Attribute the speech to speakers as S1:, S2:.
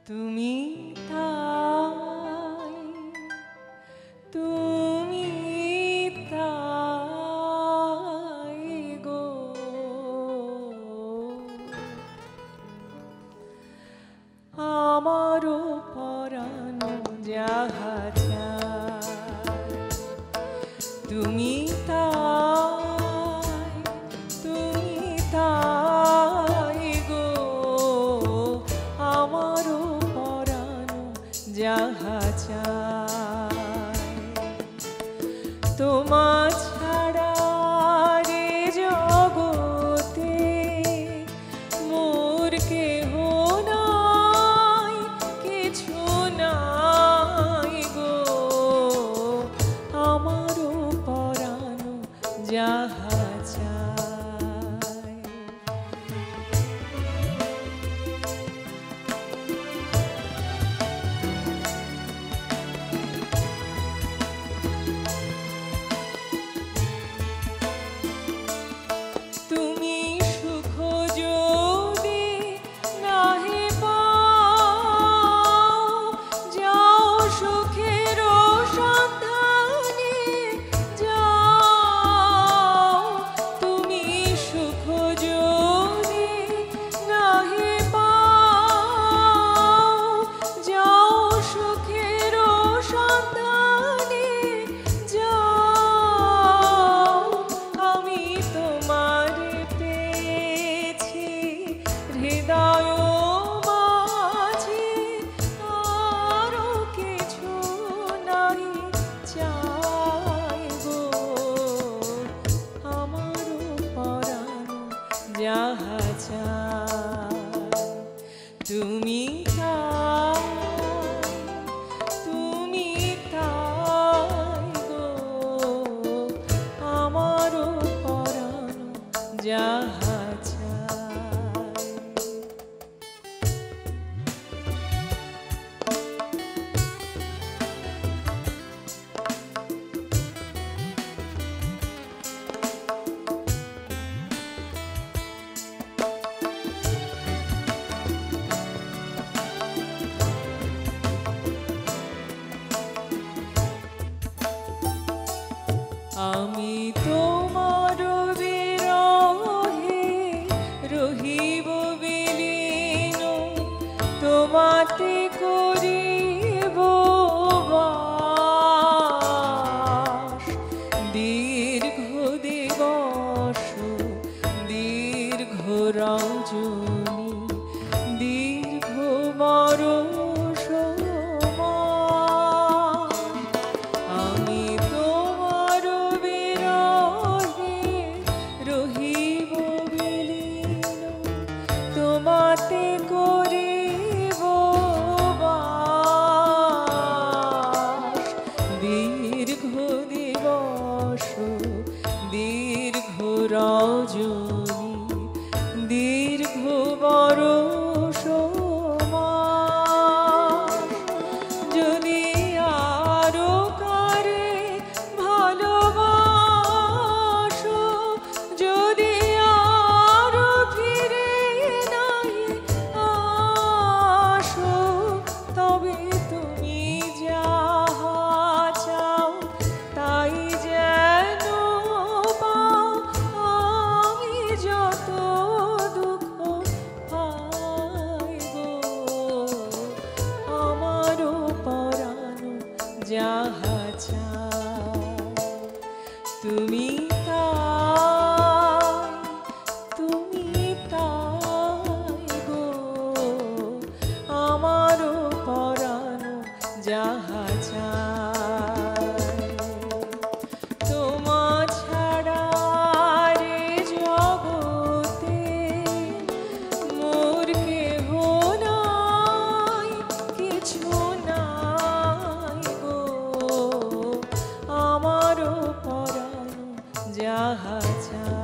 S1: তুমি তাই, তুমি তাই গো, আমারও পরানো যাহা চায়। তুমি তাই, তুমি তাই গো, আমারও পরানো যাহা চায়। তোমার ছাড়া রে জগতে মোর কেহ নাই, কিছু নাই গো, আমারও পরানো যাহা চায়। তুমি সুখ যদি নাহি পাও, যাও সুখের সন্ধানে যাও। তুমি সুখ যদি নাহি পাও, যাও সুখের সন্ধানে যাও। আমি তোমার পেয়েছি হৃদয় মাঝে, আরো কিছু নাই চাই গো, আমারও পরানো যাহা চায়। তুমি তাই, তুমি তাই গো, আমারও পরানো যাহা চায়। আমি তোমার বিরহে রহিব বিলীন, তোমাতে করিব বাস। দীর্ঘ দিবস দীর্ঘ রজনী, দীর্ঘ বরষ মাস। আমি তোমার বিরহে রহিব বিলীন, তোমাতে করিব বাস। দীর্ঘ দিবস দীর্ঘ রজনী, দীর্ঘ বরষ মাস। যদি আরো কারে ভালোবাসো, যদি আরো ফিরে নাই আসো, তবে তুমি যাহা চাও তাই যেন পাও। আমি যত দুঃখ পাই গো, আমারও পরানো যাহা চায়। তুমি তাই, তুমি তাই গো, আমারও পরানো যাহা চায়। তোমার ছাড়া রে জগতে মোর কেহ নাই, কিছু নাই গো, আমারও পরানো যাহা চায়।